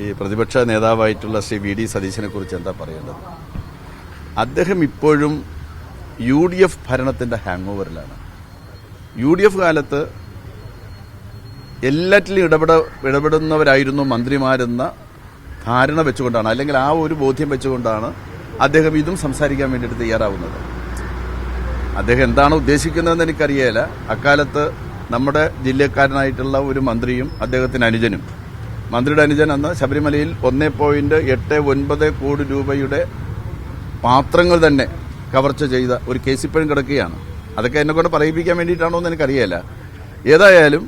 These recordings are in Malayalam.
ഈ പ്രതിപക്ഷ നേതാവായിട്ടുള്ള ശ്രീ വി ഡി സതീശനെ കുറിച്ച് എന്താ പറയേണ്ടത്? അദ്ദേഹം ഇപ്പോഴും UDF ഭരണത്തിന്റെ ഹാങ് ഓവറിലാണ്. UDF കാലത്ത് എല്ലാറ്റിലും ഇടപെടുന്നവരായിരുന്നു മന്ത്രിമാരെന്ന ധാരണ വെച്ചുകൊണ്ടാണ്, അല്ലെങ്കിൽ ആ ഒരു ബോധ്യം വെച്ചുകൊണ്ടാണ് അദ്ദേഹം ഇതും സംസാരിക്കാൻ വേണ്ടിയിട്ട് തയ്യാറാവുന്നത്. അദ്ദേഹം എന്താണ് ഉദ്ദേശിക്കുന്നതെന്ന് എനിക്കറിയില്ല. അക്കാലത്ത് നമ്മുടെ ജില്ലക്കാരനായിട്ടുള്ള ഒരു മന്ത്രിയും അദ്ദേഹത്തിന് അനുജനും, മന്ത്രിയുടെ അനുജൻ അന്ന് ശബരിമലയിൽ 1.89 കോടി രൂപയുടെ പാത്രങ്ങൾ തന്നെ കവർച്ച ചെയ്ത ഒരു കേസ് ഇപ്പോഴും കിടക്കുകയാണ്. അതൊക്കെ എന്നെ കൊണ്ട് പറയിപ്പിക്കാൻ വേണ്ടിയിട്ടാണോ എന്ന് എനിക്കറിയില്ല. ഏതായാലും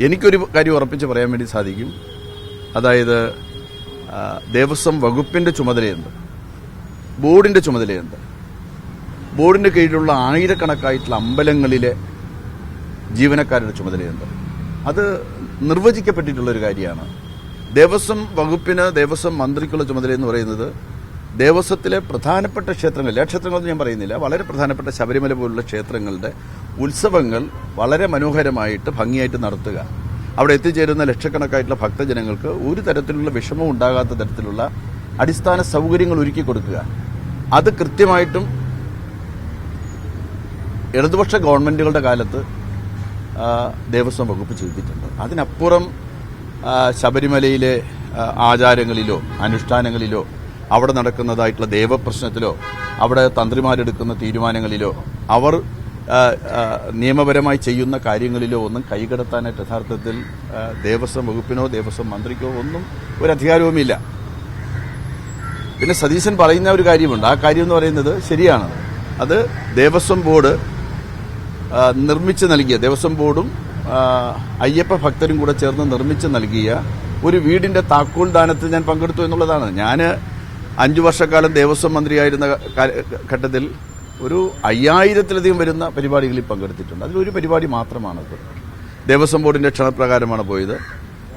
എനിക്കൊരു കാര്യം ഉറപ്പിച്ച് പറയാൻ വേണ്ടി സാധിക്കും. അതായത് ദേവസ്വം വകുപ്പിന്റെ ചുമതലയുണ്ട്, ബോർഡിന്റെ ചുമതലയുണ്ട്. ബോർഡിന്റെ കീഴിലുള്ള ആയിരക്കണക്കായിട്ടുള്ള അമ്പലങ്ങളിലെ ജീവനക്കാരുടെ ചുമതലയുണ്ട്. അത് നിർവചിക്കപ്പെട്ടിട്ടുള്ളൊരു കാര്യമാണ്. ദേവസ്വം വകുപ്പിന്, ദേവസ്വം മന്ത്രിക്കുള്ള ചുമതല എന്ന് പറയുന്നത് ദേവസ്വത്തിലെ പ്രധാനപ്പെട്ട ക്ഷേത്രങ്ങൾ, എല്ലാ ക്ഷേത്രങ്ങളൊന്നും ഞാൻ പറയുന്നില്ല, വളരെ പ്രധാനപ്പെട്ട ശബരിമല പോലുള്ള ക്ഷേത്രങ്ങളുടെ ഉത്സവങ്ങൾ വളരെ മനോഹരമായിട്ട് ഭംഗിയായിട്ട് നടത്തുക, അവിടെ എത്തിച്ചേരുന്ന ലക്ഷക്കണക്കായിട്ടുള്ള ഭക്തജനങ്ങൾക്ക് ഒരു തരത്തിലുള്ള വിഷമം ഉണ്ടാകാത്ത തരത്തിലുള്ള അടിസ്ഥാന സൗകര്യങ്ങൾ ഒരുക്കി കൊടുക്കുക. അത് കൃത്യമായിട്ടും ഇടതുപക്ഷ ഗവൺമെന്റുകളുടെ കാലത്ത് ദേവസ്വം വകുപ്പ് ചെയ്തിട്ടുണ്ട്. അതിനപ്പുറം ശബരിമലയിലെ ആചാരങ്ങളിലോ അനുഷ്ഠാനങ്ങളിലോ അവിടെ നടക്കുന്നതായിട്ടുള്ള ദേവപ്രശ്നത്തിലോ അവിടെ തന്ത്രിമാരെടുക്കുന്ന തീരുമാനങ്ങളിലോ അവർ നിയമപരമായി ചെയ്യുന്ന കാര്യങ്ങളിലോ ഒന്നും കൈകടത്താനായിട്ട് യഥാർത്ഥത്തിൽ ദേവസ്വം വകുപ്പിനോ ദേവസ്വം മന്ത്രിക്കോ ഒന്നും ഒരു അധികാരവുമില്ല. പിന്നെ സതീശൻ പറയുന്ന ഒരു കാര്യമുണ്ട്. ആ കാര്യം എന്ന് പറയുന്നത് ശരിയാണ്. അത് ദേവസ്വം ബോർഡ് നിർമ്മിച്ച് നൽകിയ, ദേവസ്വം ബോർഡും അയ്യപ്പ ഭക്തരും കൂടെ ചേർന്ന് നിർമ്മിച്ച് നൽകിയ ഒരു വീടിന്റെ താക്കോൽ ദാനത്തിൽ ഞാൻ പങ്കെടുത്തു എന്നുള്ളതാണ്. ഞാൻ 5 വർഷക്കാലം ദേവസ്വം മന്ത്രിയായിരുന്ന ഘട്ടത്തിൽ ഒരു 5000-ത്തിലധികം വരുന്ന പരിപാടികളിൽ പങ്കെടുത്തിട്ടുണ്ട്. അതിലൊരു പരിപാടി മാത്രമാണത്. ദേവസ്വം ബോർഡിന്റെ ക്ഷണപ്രകാരമാണ് പോയത്.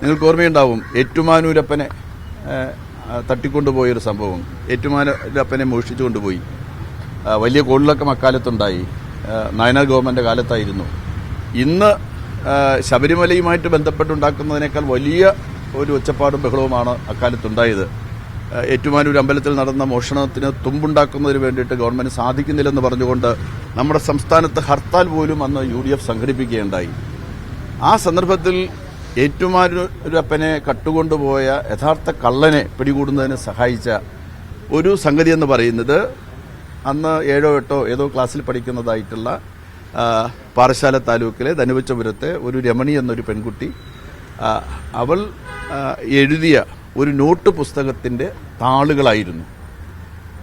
നിങ്ങൾക്ക് ഓർമ്മയുണ്ടാവും, ഏറ്റുമാനൂരപ്പനെ തട്ടിക്കൊണ്ടുപോയൊരു സംഭവം. ഏറ്റുമാനൂരപ്പനെ മോഷ്ടിച്ചു കൊണ്ടുപോയി. വലിയ കോളിളക്കം അക്കാലത്തുണ്ടായി. നയനാർ ഗവൺമെന്റ് കാലത്തായിരുന്നു. ഇന്ന് ശബരിമലയുമായിട്ട് ബന്ധപ്പെട്ടുണ്ടാക്കുന്നതിനേക്കാൾ വലിയ ഒരു ഒച്ചപ്പാടും ബഹളവുമാണ് അക്കാലത്തുണ്ടായത്. ഏറ്റുമാനൂർ അമ്പലത്തിൽ നടന്ന മോഷണത്തിന് തുമ്പുണ്ടാക്കുന്നതിന് വേണ്ടിയിട്ട് ഗവൺമെന്റ് സാധിക്കുന്നില്ലെന്ന് പറഞ്ഞുകൊണ്ട് നമ്മുടെ സംസ്ഥാനത്ത് ഹർത്താൽ പോലും അന്ന് UDF സംഘടിപ്പിക്കുകയുണ്ടായി. ആ സന്ദർഭത്തിൽ ഏറ്റുമാനൂരപ്പനെ കട്ടുകൊണ്ടുപോയ യഥാർത്ഥ കള്ളനെ പിടികൂടുന്നതിന് സഹായിച്ച ഒരു സംഗതി എന്ന് പറയുന്നത് അന്ന് 7ഓ 8ഓ ഏതോ ക്ലാസ്സിൽ പഠിക്കുന്നതായിട്ടുള്ള പാറശാല താലൂക്കിലെ ധനുവച്ചപുരത്തെ ഒരു രമണി എന്നൊരു പെൺകുട്ടി, അവൾ എഴുതിയ ഒരു നോട്ട് പുസ്തകത്തിന്റെ താളുകളായിരുന്നു.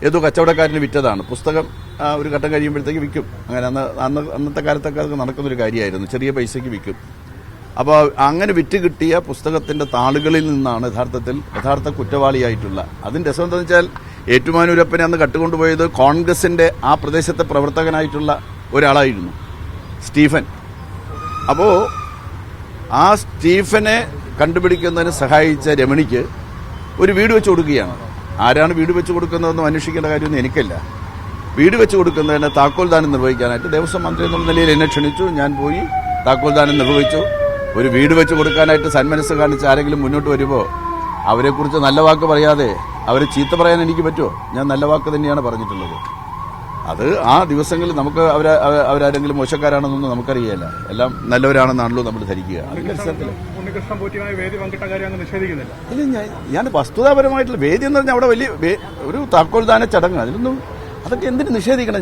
ഏതോ കച്ചവടക്കാരന് വിറ്റതാണ്. പുസ്തകം ഒരു ഘട്ടം കഴിയുമ്പോഴത്തേക്ക് വിൽക്കും. അങ്ങനെ അന്നത്തെ കാലത്തൊക്കെ അത് നടക്കുന്നൊരു കാര്യമായിരുന്നു. ചെറിയ പൈസയ്ക്ക് വിൽക്കും. അപ്പോൾ അങ്ങനെ വിറ്റ് കിട്ടിയ പുസ്തകത്തിന്റെ താളുകളിൽ നിന്നാണ് യഥാർത്ഥ കുറ്റവാളിയായിട്ടുള്ള. അതിന്റെ രസം എന്താണെന്ന് വെച്ചാൽ ഏറ്റുമാനൂരപ്പനെ അന്ന് കട്ടുകൊണ്ടുപോയത് കോൺഗ്രസിന്റെ ആ പ്രദേശത്തെ പ്രവർത്തകനായിട്ടുള്ള ഒരാളായിരുന്നു, സ്റ്റീഫൻ. അപ്പോൾ ആ സ്റ്റീഫനെ കണ്ടുപിടിക്കുന്നതിന് സഹായിച്ച രമണിക്ക് ഒരു വീട് വെച്ച് കൊടുക്കുകയാണ്. ആരാണ് വീട് വെച്ച് കൊടുക്കുന്നതെന്നും അന്വേഷിക്കേണ്ട കാര്യമൊന്നും എനിക്കല്ല. വീട് വെച്ച് കൊടുക്കുന്നതിന് താക്കോൽ ദാനം നിർവഹിക്കാനായിട്ട് ദേവസ്വം മന്ത്രി എന്നുള്ള നിലയിൽ എന്നെ ക്ഷണിച്ചു. ഞാൻ പോയി താക്കോൽ ദാനം നിർവഹിച്ചു. ഒരു വീട് വെച്ച് കൊടുക്കാനായിട്ട് സന്മനസ് കാണിച്ച് ആരെങ്കിലും മുന്നോട്ട് വരുമ്പോൾ അവരെക്കുറിച്ച് നല്ല വാക്ക് പറയാതെ അവരെ ചീത്ത പറയാൻ എനിക്ക് പറ്റുമോ? ഞാൻ നല്ല വാക്ക് തന്നെയാണ് പറഞ്ഞിട്ടുള്ളത്. അത് ആ ദിവസങ്ങളിൽ നമുക്ക് അവരാരെങ്കിലും മോശക്കാരാണെന്നൊന്നും നമുക്കറിയില്ല. എല്ലാം നല്ലവരാണെന്നാണല്ലോ നമ്മൾ ധരിക്കുക. ഇല്ല, ഞാൻ വസ്തുതാപരമായിട്ടുള്ള വേദി എന്ന് പറഞ്ഞാൽ അവിടെ വലിയ ഒരു താക്കോൽദാന ചടങ്ങ്, അതൊക്കെ എന്തിനു നിഷേധിക്കണം?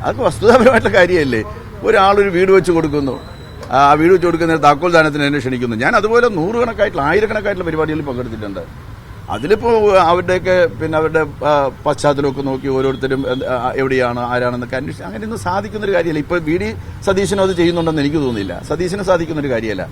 അതൊക്കെ വസ്തുതാപരമായിട്ടുള്ള കാര്യമല്ലേ. ഒരാളൊരു വീട് വെച്ച് കൊടുക്കുന്നു, ആ വീട് വെച്ച് കൊടുക്കുന്ന താക്കോൽ ദാനത്തിന് എന്നെ ക്ഷണിക്കുന്നു. ഞാൻ അതുപോലെ 100 ആയിരക്കണക്കായിട്ടുള്ള പരിപാടികളിൽ പങ്കെടുത്തിട്ടുണ്ട്. അതിലിപ്പോൾ അവരുടെ പശ്ചാത്തലമൊക്കെ നോക്കി ഓരോരുത്തരും എവിടെയാണ് ആരാണെന്നൊക്കെ അന്വേഷിച്ച് അങ്ങനെയൊന്നും സാധിക്കുന്നൊരു കാര്യമല്ല. ഇപ്പോൾ വി ഡി സതീശനും അത് ചെയ്യുന്നുണ്ടെന്ന് എനിക്ക് തോന്നുന്നില്ല. സതീശന് സാധിക്കുന്നൊരു കാര്യമല്ല.